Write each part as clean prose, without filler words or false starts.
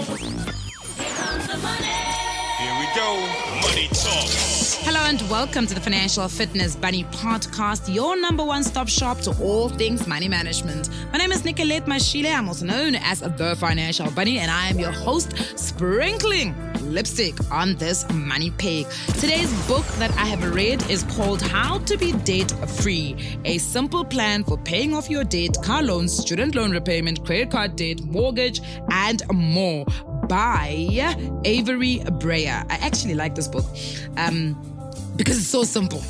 Here we go. Money Talk. Hello and welcome to the Financial Fitness Bunny Podcast, your number one stop shop to all things money management. My name is Nicolette Mashile. I'm also known as the Financial Bunny, and I am your host, sprinkling lipstick on this money pig. Today's book that I have read is called How to Be Debt Free, a simple plan for paying off your debt, car loans, student loan repayment, credit card debt, mortgage, and more, by Avery Breyer. I actually like this book because it's so simple.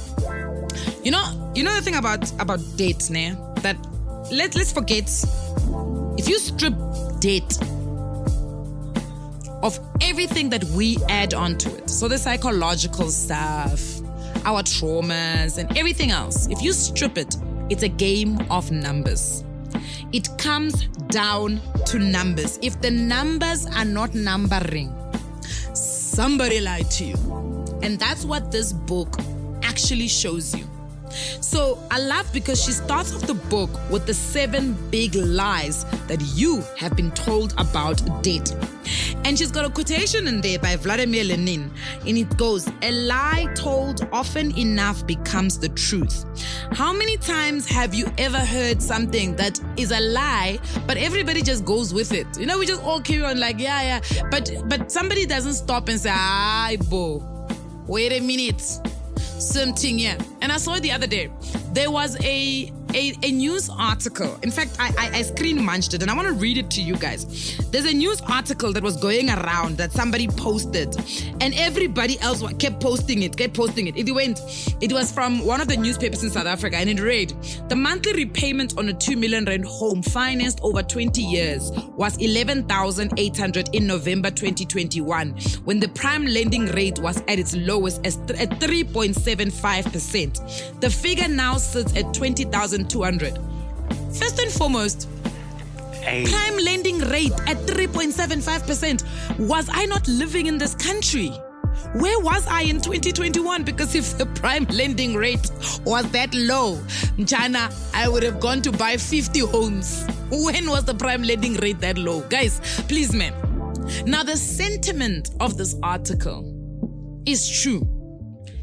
You know the thing about debt, né? That let's forget, if you strip debt of everything that we add onto it, so the psychological stuff, our traumas and everything else, if you strip it, it's a game of numbers. It comes down to numbers. If the numbers are not numbering, somebody lied to you. And that's what this book actually shows you. So I love because she starts off the book with the 7 big lies that you have been told about debt. And she's got a quotation in there by Vladimir Lenin, and it goes, "A lie told often enough becomes the truth." How many times have you ever heard something that is a lie, but everybody just goes with it? You know, we just all carry on like, yeah. But somebody doesn't stop and say, bo, wait a minute. Something, yeah. And I saw it the other day. There was a news article. In fact, I screen munched it and I want to read it to you guys. There's a news article that was going around that somebody posted, and everybody else kept posting it. It was from one of the newspapers in South Africa, and it read, "The monthly repayment on a 2 million rand home financed over 20 years was 11,800 in November 2021, when the prime lending rate was at its lowest at 3.75%. The figure now sits at 20,200. First and foremost, prime lending rate at 3.75%. Was I not living in this country? Where was I in 2021? Because if the prime lending rate was that low, China, I would have gone to buy 50 homes. When was the prime lending rate that low? Guys, please, man. Now, the sentiment of this article is true.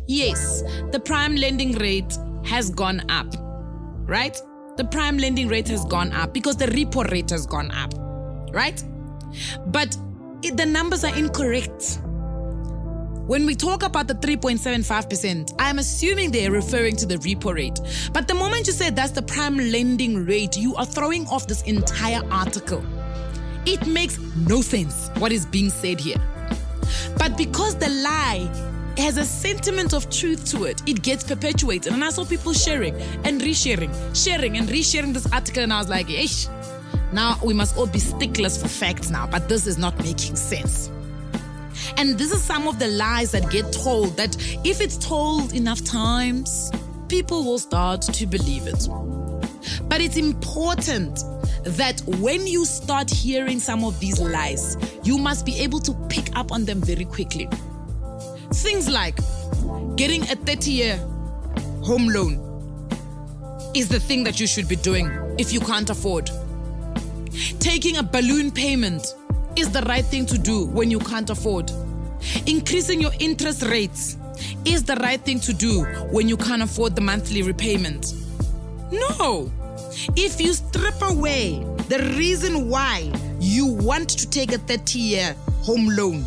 Yes, the prime lending rate has gone up, right? The prime lending rate has gone up because the repo rate has gone up, right? But the numbers are incorrect. When we talk about the 3.75%, I'm assuming they're referring to the repo rate. But the moment you say that's the prime lending rate, you are throwing off this entire article. It makes no sense what is being said here. But because the lie has a sentiment of truth to it, it gets perpetuated. And I saw people sharing and resharing this article, and I was like, ish, now we must all be sticklers for facts now, but this is not making sense. And this is some of the lies that get told, that if it's told enough times, people will start to believe it. But it's important that when you start hearing some of these lies, you must be able to pick up on them very quickly. Things like getting a 30-year home loan is the thing that you should be doing if you can't afford. Taking a balloon payment is the right thing to do when you can't afford. Increasing your interest rates is the right thing to do when you can't afford the monthly repayment. No. If you strip away the reason why you want to take a 30-year home loan,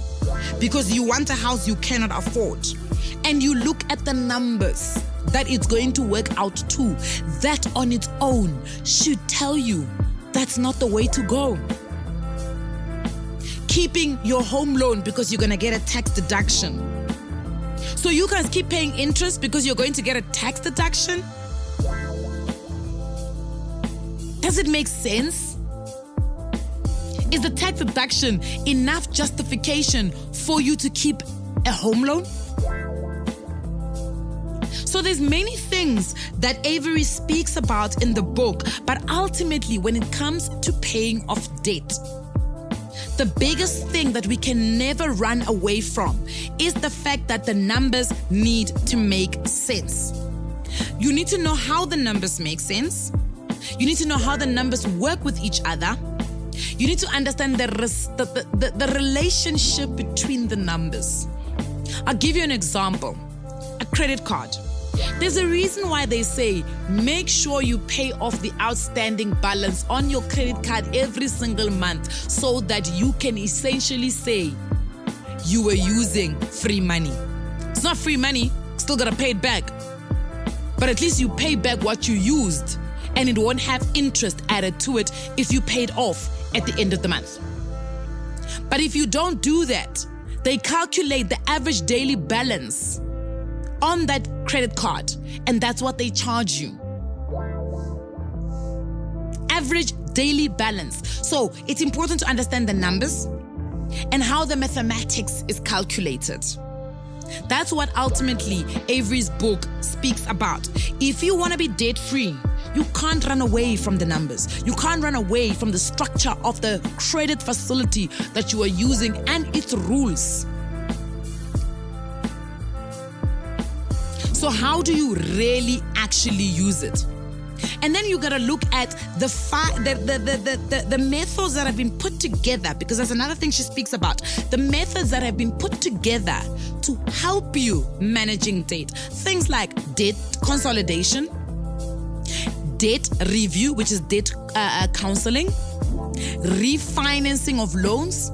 because you want a house you cannot afford, and you look at the numbers that it's going to work out to, that on its own should tell you that's not the way to go. Keeping your home loan because you're going to get a tax deduction. So you guys keep paying interest because you're going to get a tax deduction? Does it make sense? Is the tax deduction enough justification for you to keep a home loan? So there's many things that Avery speaks about in the book, but ultimately when it comes to paying off debt, the biggest thing that we can never run away from is the fact that the numbers need to make sense. You need to know how the numbers make sense. You need to know how the numbers work with each other. You need to understand the relationship between the numbers. I'll give you an example. A credit card. There's a reason why they say make sure you pay off the outstanding balance on your credit card every single month so that you can essentially say you were using free money. It's not free money, still gotta pay it back. But at least you pay back what you used and it won't have interest added to it if you paid off at the end of the month. But if you don't do that, they calculate the average daily balance on that credit card, and that's what they charge you. Average daily balance. So it's important to understand the numbers and how the mathematics is calculated. That's what ultimately Avery's book speaks about. If you want to be debt-free, you can't run away from the numbers. You can't run away from the structure of the credit facility that you are using and its rules. So how do you really actually use it? And then you gotta look at the methods that have been put together, because that's another thing she speaks about. The methods that have been put together to help you managing debt. Things like debt consolidation, debt review, which is debt counseling, refinancing of loans.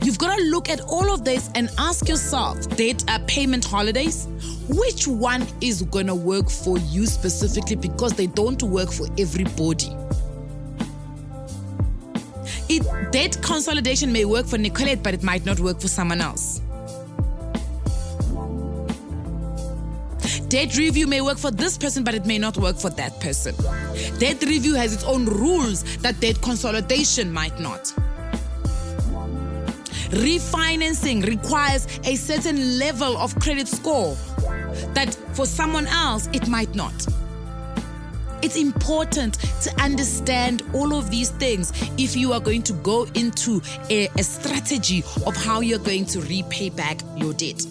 You've got to look at all of this and ask yourself, debt payment holidays, which one is going to work for you specifically, because they don't work for everybody. Debt consolidation may work for Nicolette, but it might not work for someone else. Debt review may work for this person, but it may not work for that person. Debt review has its own rules that debt consolidation might not. Refinancing requires a certain level of credit score that for someone else, it might not. It's important to understand all of these things if you are going to go into a strategy of how you're going to repay back your debt.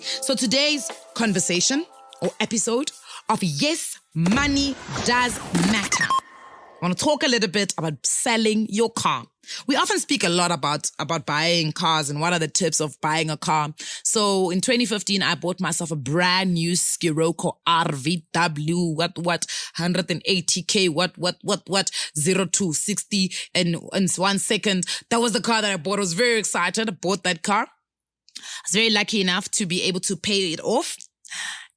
So today's conversation or episode of Yes, Money Does Matter. I want to talk a little bit about selling your car. We often speak a lot about buying cars and what are the tips of buying a car. So in 2015, I bought myself a brand new Scirocco RVW, 180K, 0 to 60 in 1 second. That was the car that I bought. I was very excited. I bought that car. I was very lucky enough to be able to pay it off.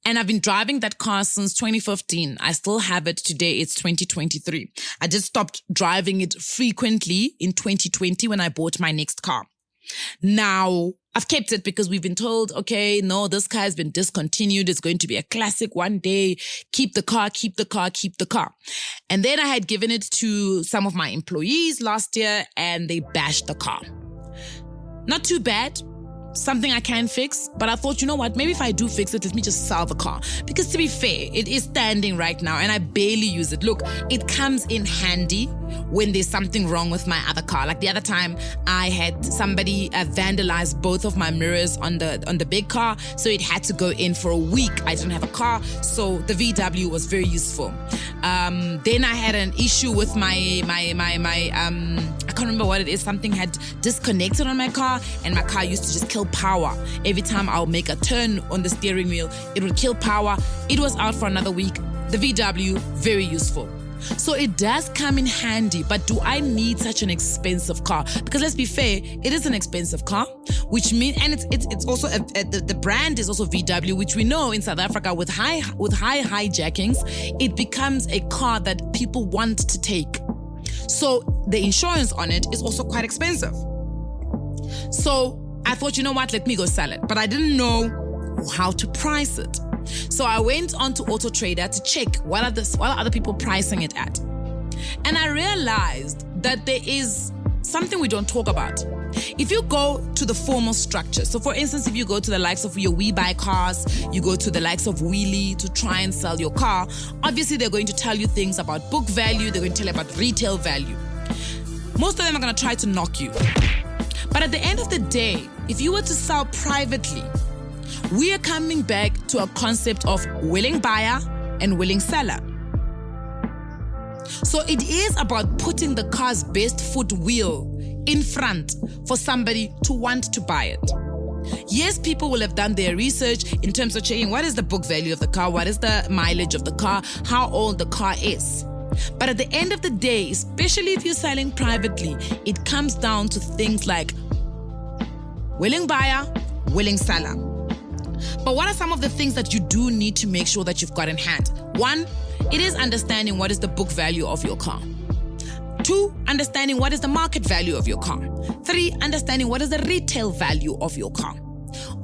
And I've been driving that car since 2015. I still have it today. It's 2023. I just stopped driving it frequently in 2020 when I bought my next car. Now, I've kept it because we've been told, okay, no, this car has been discontinued. It's going to be a classic one day. Keep the car, keep the car, keep the car. And then I had given it to some of my employees last year and they bashed the car. Not too bad. Something I can fix, but I thought, you know what, maybe if I do fix it, let me just sell the car. Because to be fair, it is standing right now and I barely use it. Look, it comes in handy when there's something wrong with my other car. Like the other time, I had somebody vandalize both of my mirrors on the big car, so it had to go in for a week. I didn't have a car, so the VW was very useful. Then I had an issue with my I can't remember what it is. Something had disconnected on my car and my car used to just kill power. Every time I'll make a turn on the steering wheel, it would kill power. It was out for another week. The VW, very useful. So it does come in handy, but do I need such an expensive car? Because let's be fair, it is an expensive car, which means, and it's also the brand is also VW, which we know in South Africa with high hijackings, it becomes a car that people want to take. So the insurance on it is also quite expensive. So I thought, you know what, let me go sell it. But I didn't know how to price it. So I went on to Auto Trader to check what are other people pricing it at. And I realized that there is something we don't talk about. If you go to the formal structure, so for instance, if you go to the likes of your We Buy Cars, you go to the likes of Wheelie to try and sell your car, obviously they're going to tell you things about book value, they're going to tell you about retail value. Most of them are going to try to knock you. But at the end of the day, if you were to sell privately, we are coming back to a concept of willing buyer and willing seller. So it is about putting the car's best foot wheel in front for somebody to want to buy it. Yes, people will have done their research in terms of checking what is the book value of the car, what is the mileage of the car, how old the car is. But at the end of the day, especially if you're selling privately, it comes down to things like willing buyer, willing seller. But what are some of the things that you do need to make sure that you've got in hand? 1, it is understanding what is the book value of your car. 2, understanding what is the market value of your car. 3, understanding what is the retail value of your car.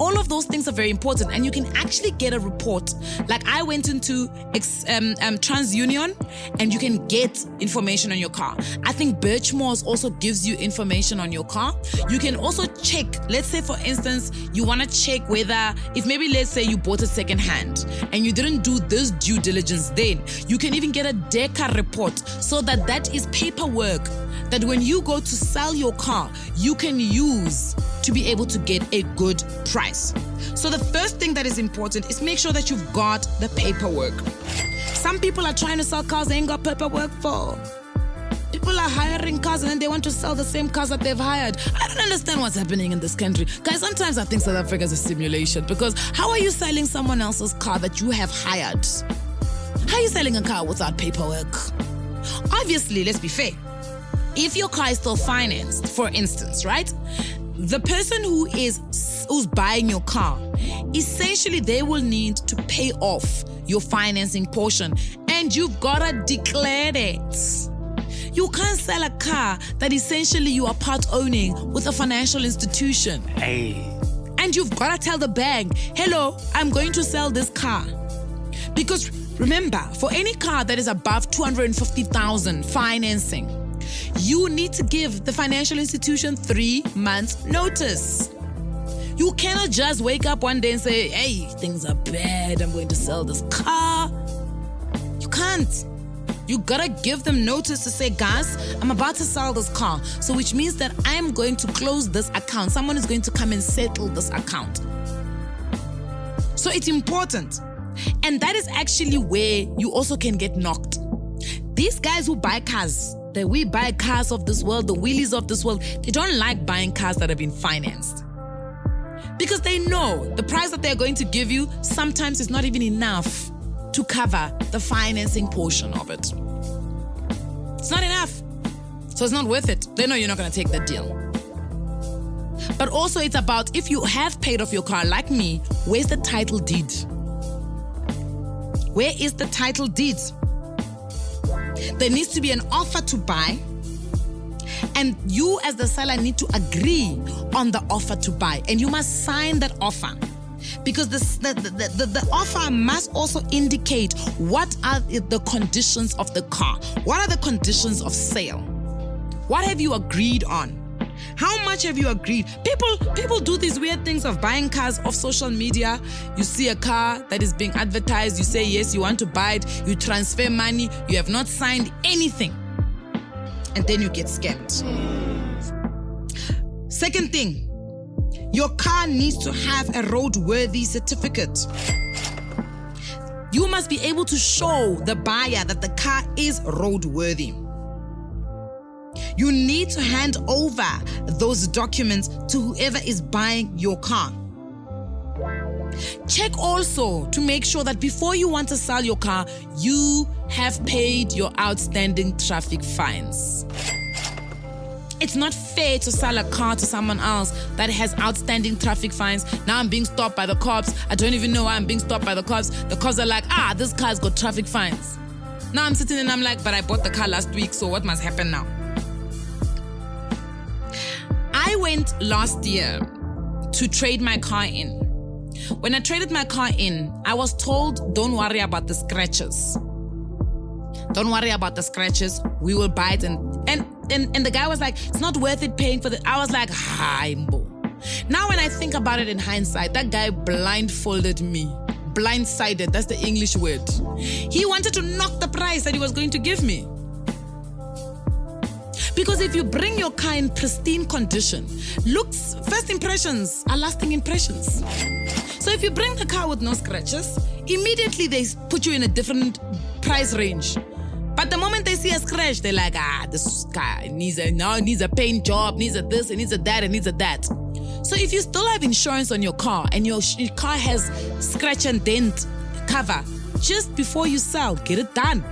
All of those things are very important, and you can actually get a report. Like I went into TransUnion, and you can get information on your car. I think Birchmore's also gives you information on your car. You can also check, let's say for instance, you want to check whether, if maybe let's say you bought it second hand and you didn't do this due diligence then, you can even get a DECA report, so that is paperwork that when you go to sell your car, you can use to be able to get a good price. So the first thing that is important is make sure that you've got the paperwork. Some people are trying to sell cars they ain't got paperwork for. People are hiring cars and then they want to sell the same cars that they've hired. I don't understand what's happening in this country. Guys, sometimes I think South Africa is a simulation, because how are you selling someone else's car that you have hired? How are you selling a car without paperwork? Obviously, let's be fair. If your car is still financed, for instance, right? The person who's buying your car, essentially they will need to pay off your financing portion, and you've got to declare it. You can't sell a car that essentially you are part owning with a financial institution. Hey. And you've got to tell the bank, hello, I'm going to sell this car. Because remember, for any car that is above 250,000 financing, you need to give the financial institution 3 months notice. You cannot just wake up one day and say, hey, things are bad, I'm going to sell this car. You can't. You gotta give them notice to say, guys, I'm about to sell this car. So which means that I'm going to close this account. Someone is going to come and settle this account. So it's important. And that is actually where you also can get knocked. These guys who buy cars, that we buy cars of this world, the wheelies of this world, they don't like buying cars that have been financed. Because they know the price that they're going to give you sometimes is not even enough to cover the financing portion of it. It's not enough. So it's not worth it. They know you're not going to take that deal. But also it's about, if you have paid off your car like me, where's the title deed? Where is the title deed? There needs to be an offer to buy, and you as the seller need to agree on the offer to buy, and you must sign that offer, because the offer must also indicate what are the conditions of the car. What are the conditions of sale? What have you agreed on? How much have you agreed? People do these weird things of buying cars off social media. You see a car that is being advertised, you say yes, you want to buy it, you transfer money, you have not signed anything, and then you get scammed. Second thing, your car needs to have a roadworthy certificate. You must be able to show the buyer that the car is roadworthy. You need to hand over those documents to whoever is buying your car. Check also to make sure that before you want to sell your car, you have paid your outstanding traffic fines. It's not fair to sell a car to someone else that has outstanding traffic fines. Now I'm being stopped by the cops. I don't even know why I'm being stopped by the cops. The cops are like, this car's got traffic fines. Now I'm sitting and I'm like, but I bought the car last week, so what must happen now? I went last year to trade my car in. When I traded my car in, I was told, don't worry about the scratches. Don't worry about the scratches. We will buy it. And the guy was like, it's not worth it paying for the... I was like, Haimbo. Now when I think about it in hindsight, that guy blindfolded me. Blindsided, that's the English word. He wanted to knock the price that he was going to give me. Because if you bring your car in pristine condition, looks, first impressions are lasting impressions. So if you bring the car with no scratches, immediately they put you in a different price range. But the moment they see a scratch, they're like, this guy needs a paint job, needs a this, and needs a that, and needs a that. So if you still have insurance on your car and your car has scratch and dent cover, just before you sell, get it done.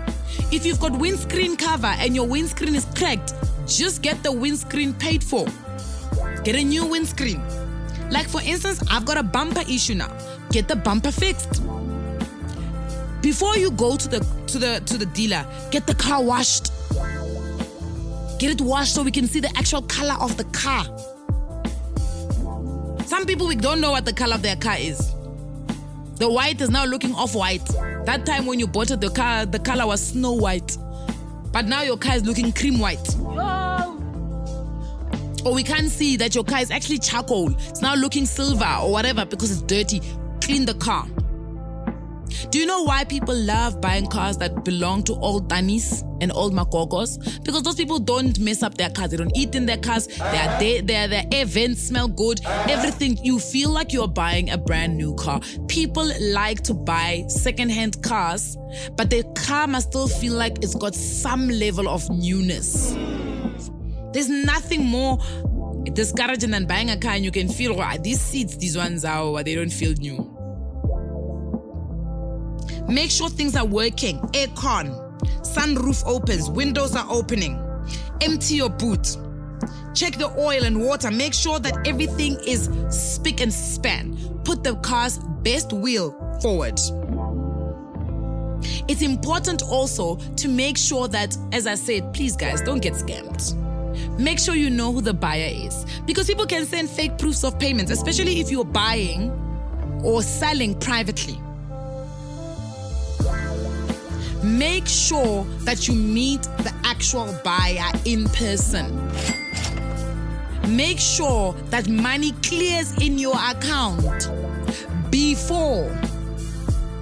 If you've got windscreen cover and your windscreen is cracked, just get the windscreen paid for. Get a new windscreen. Like for instance, I've got a bumper issue now. Get the bumper fixed. Before you go to the dealer, get the car washed. Get it washed so we can see the actual color of the car. Some people, we don't know what the color of their car is. The white is now looking off-white. That time when you bought it, the color was snow white. But now your car is looking cream white. Or we can't see that your car is actually charcoal. It's now looking silver or whatever because it's dirty. Clean the car. Do you know why people love buying cars that belong to old Danis and old Makogos? Because those people don't mess up their cars. They don't eat in their cars. Their air vents smell good. Everything. You feel like you're buying a brand new car. People like to buy second-hand cars, but their car must still feel like it's got some level of newness. There's nothing more discouraging than buying a car and you can feel, these seats, these ones are, they don't feel new. Make sure things are working. Aircon, sunroof opens, windows are opening. Empty your boot. Check the oil and water. Make sure that everything is spick and span. Put the car's best wheel forward. It's important also to make sure that, as I said, please guys, don't get scammed. Make sure you know who the buyer is. Because people can send fake proofs of payments, especially if you're buying or selling privately. Make sure that you meet the actual buyer in person. Make sure that money clears in your account before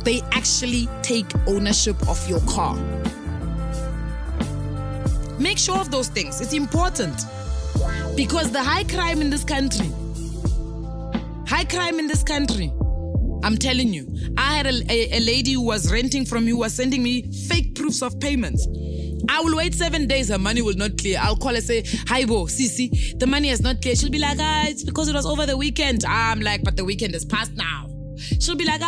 they actually take ownership of your car. Make sure of those things. It's important because the high crime in this country, I'm telling you, I had a lady who was renting from me who was sending me fake proofs of payments. I will wait 7 days, her money will not clear. I'll call her, say, hi, Bo, Sisi, the money has not cleared. She'll be like, it's because it was over the weekend. I'm like, but the weekend is past now. She'll be like,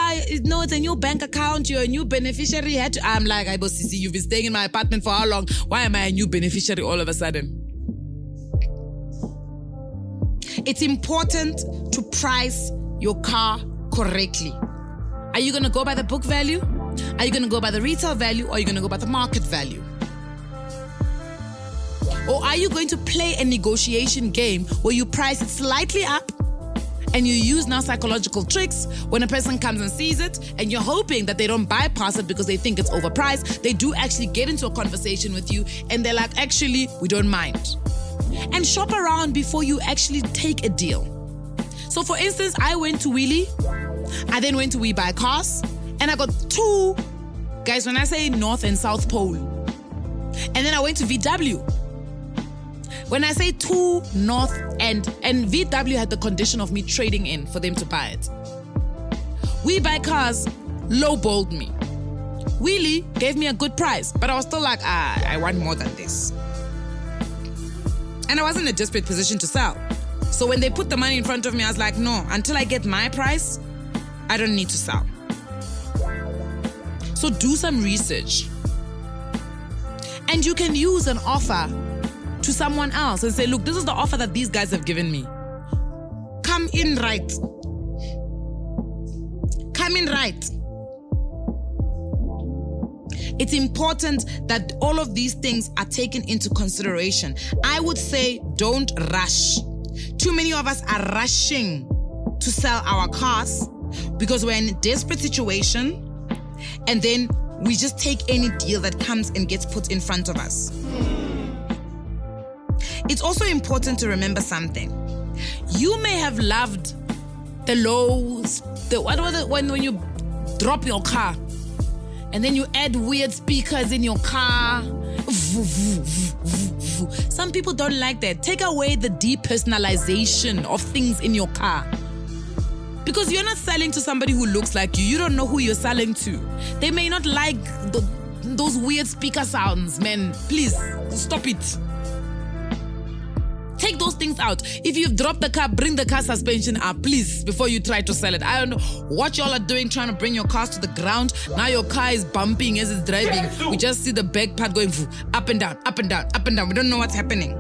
no, it's a new bank account. You're a new beneficiary. I'm like, hi, Bo, Sisi, you've been staying in my apartment for how long? Why am I a new beneficiary all of a sudden? It's important to price your car correctly. Are you going to go by the book value? Are you going to go by the retail value? Or are you going to go by the market value? Or are you going to play a negotiation game where you price it slightly up and you use now psychological tricks when a person comes and sees it and you're hoping that they don't bypass it because they think it's overpriced? They do actually get into a conversation with you and they're like, actually, we don't mind. And shop around before you actually take a deal. So for instance, I went to Wheelie, I then went to We Buy Cars, and I got two, guys, when I say North and South Pole, and then I went to VW. When I say two North and VW had the condition of me trading in for them to buy it. We Buy Cars lowballed me. Wheelie gave me a good price, but I was still like, I want more than this. And I was in a desperate position to sell. So when they put the money in front of me, I was like, no, until I get my price, I don't need to sell. So do some research. And you can use an offer to someone else and say, look, this is the offer that these guys have given me. Come in right. Come in right. It's important that all of these things are taken into consideration. I would say don't rush. Too many of us are rushing to sell our cars because we're in a desperate situation and then we just take any deal that comes and gets put in front of us. It's also important to remember something. You may have loved the lows, when you drop your car and then you add weird speakers in your car. Some people don't like that. Take away the depersonalization of things in your car. Because you're not selling to somebody who looks like you. You don't know who you're selling to. They may not like those weird speaker sounds, man. Please, stop it. Take those things out. If you've dropped the car, bring the car suspension up, please, before you try to sell it. I don't know what y'all are doing trying to bring your cars to the ground. Now your car is bumping as it's driving. We just see the back part going up and down, up and down, up and down. We don't know what's happening.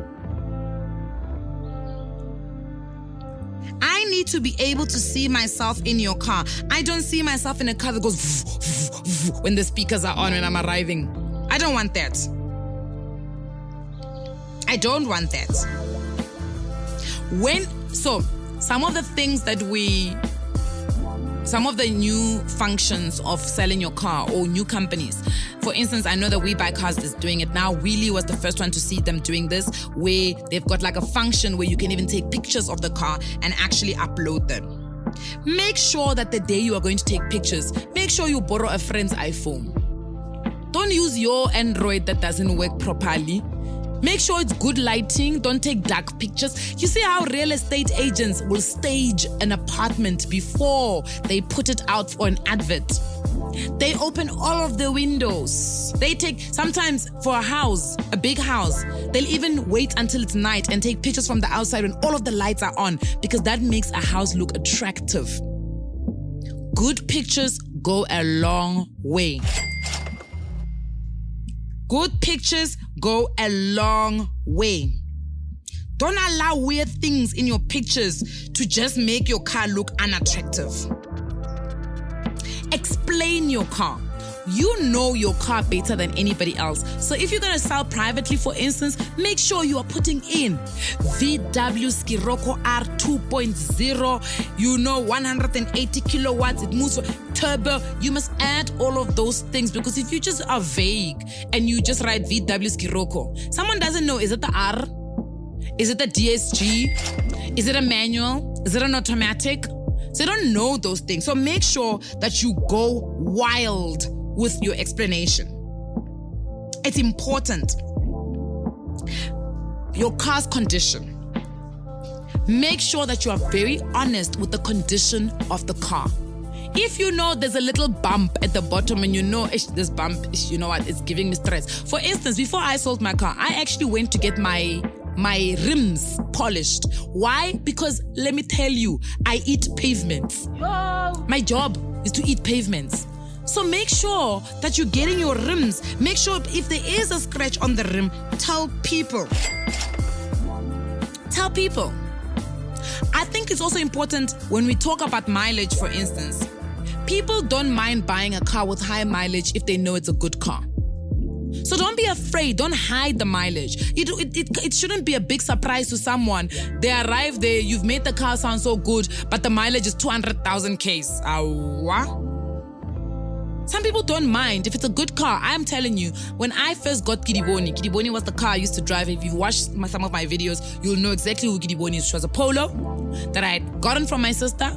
I need to be able to see myself in your car. I don't see myself in a car that goes when the speakers are on when I'm arriving. I don't want that. I don't want that. Some of the things that some of the new functions of selling your car or new companies. For instance, I know that We Buy Cars is doing it now. Wheelie was the first one to see them doing this, where they've got like a function where you can even take pictures of the car and actually upload them. Make sure that the day you are going to take pictures, make sure you borrow a friend's iPhone. Don't use your Android that doesn't work properly. Make sure it's good lighting. Don't take dark pictures. You see how real estate agents will stage an apartment before they put it out for an advert. They open all of the windows. They take, sometimes for a house, a big house, they'll even wait until it's night and take pictures from the outside when all of the lights are on, because that makes a house look attractive. Good pictures go a long way. Good pictures go a long way. Don't allow weird things in your pictures to just make your car look unattractive. Explain your car. You know your car better than anybody else. So if you're going to sell privately, for instance, make sure you are putting in VW Scirocco R 2.0, 180 kilowatts, it moves turbo. You must add all of those things, because if you just are vague and you just write VW Scirocco, someone doesn't know, is it the R? Is it the DSG? Is it a manual? Is it an automatic? So they don't know those things. So make sure that you go wild with your explanation. It's important. Your car's condition. Make sure that you are very honest with the condition of the car. If you know there's a little bump at the bottom and you know this bump, you know what, it's giving me stress. For instance, before I sold my car, I actually went to get my rims polished. Why? Because let me tell you, I eat pavements. My job is to eat pavements. So make sure that you're getting your rims. Make sure if there is a scratch on the rim, tell people. Tell people. I think it's also important when we talk about mileage, for instance. People don't mind buying a car with high mileage if they know it's a good car. So don't be afraid. Don't hide the mileage. It shouldn't be a big surprise to someone. They arrive there, you've made the car sound so good, but the mileage is 200,000 Ks. What? Some people don't mind if it's a good car. I'm telling you, when I first got Kidiboni was the car I used to drive. If you've watched some of my videos, you'll know exactly who Kidiboni is. She was a Polo that I had gotten from my sister.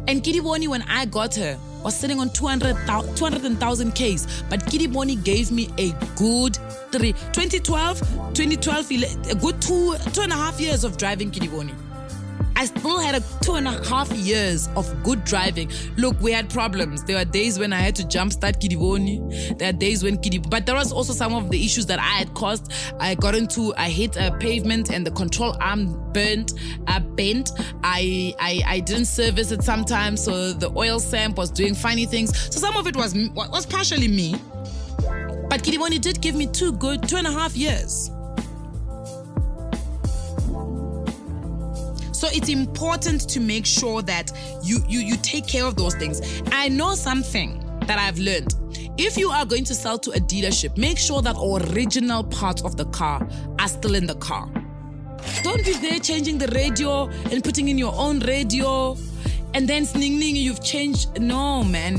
And Kidiboni, when I got her, was sitting on 200,000 Ks. But Kidiboni gave me a good 2012, a good two and a half years of driving Kidiboni. I still had 2.5 years of good driving. Look, we had problems. There were days when I had to jumpstart Kidiboni. There are days when but there was also some of the issues that I had caused. I hit a pavement and the control arm bent. I didn't service it sometimes, so the oil samp was doing funny things. So some of it was partially me. But Kidiboni did give me 2.5 years. So it's important to make sure that you take care of those things. I know something that I've learned. If you are going to sell to a dealership, make sure that original parts of the car are still in the car. Don't be there changing the radio and putting in your own radio and then sninging you've changed. No, man.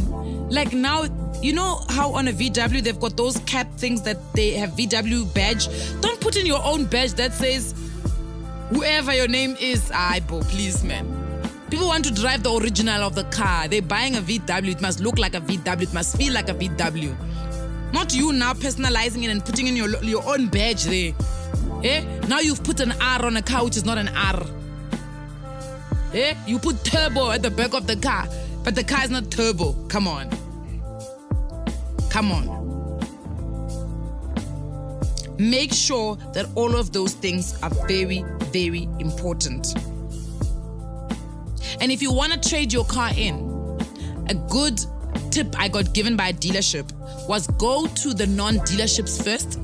Like now, you know how on a VW they've got those cap things that they have VW badge? Don't put in your own badge that says whoever your name is. Please, man. People want to drive the original of the car. They're buying a VW. It must look like a VW. It must feel like a VW. Not you now personalizing it and putting in your own badge there. Now you've put an R on a car which is not an R. You put turbo at the back of the car, but the car is not turbo. Come on. Make sure that all of those things are very, very important. And if you want to trade your car in, a good tip I got given by a dealership was go to the non-dealerships first,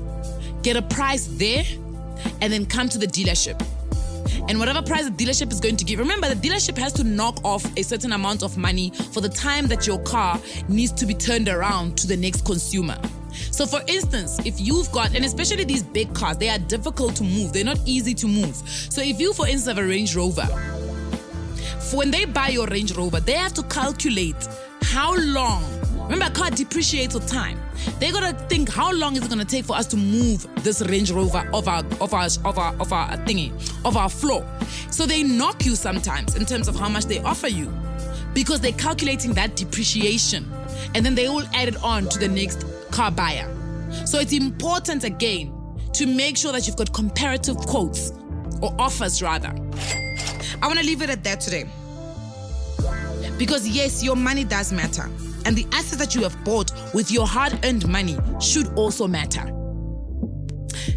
get a price there, and then come to the dealership. And whatever price the dealership is going to give, remember the dealership has to knock off a certain amount of money for the time that your car needs to be turned around to the next consumer. So for instance, if you've got, and especially these big cars, they are difficult to move. They're not easy to move. So if you, for instance, have a Range Rover, when they buy your Range Rover, they have to calculate how long. Remember, a car depreciates with time. They gotta think how long is it gonna take for us to move this Range Rover of our floor. So they knock you sometimes in terms of how much they offer you, because they're calculating that depreciation, and then they will add it on to the next car buyer. So it's important again to make sure that you've got comparative quotes or offers rather. I want to leave it at that today. Because yes, your money does matter. And the assets that you have bought with your hard-earned money should also matter.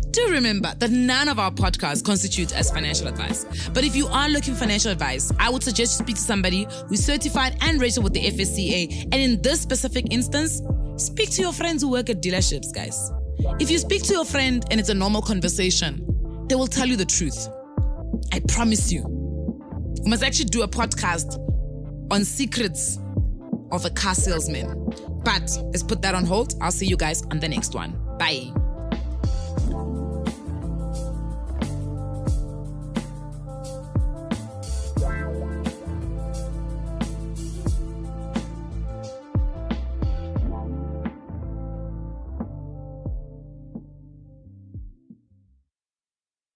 Do remember that none of our podcasts constitute as financial advice. But if you are looking for financial advice, I would suggest you speak to somebody who's certified and registered with the FSCA. And in this specific instance, speak to your friends who work at dealerships, guys. If you speak to your friend and it's a normal conversation, they will tell you the truth. I promise you. We must actually do a podcast on secrets of a car salesman. But let's put that on hold. I'll see you guys on the next one. Bye.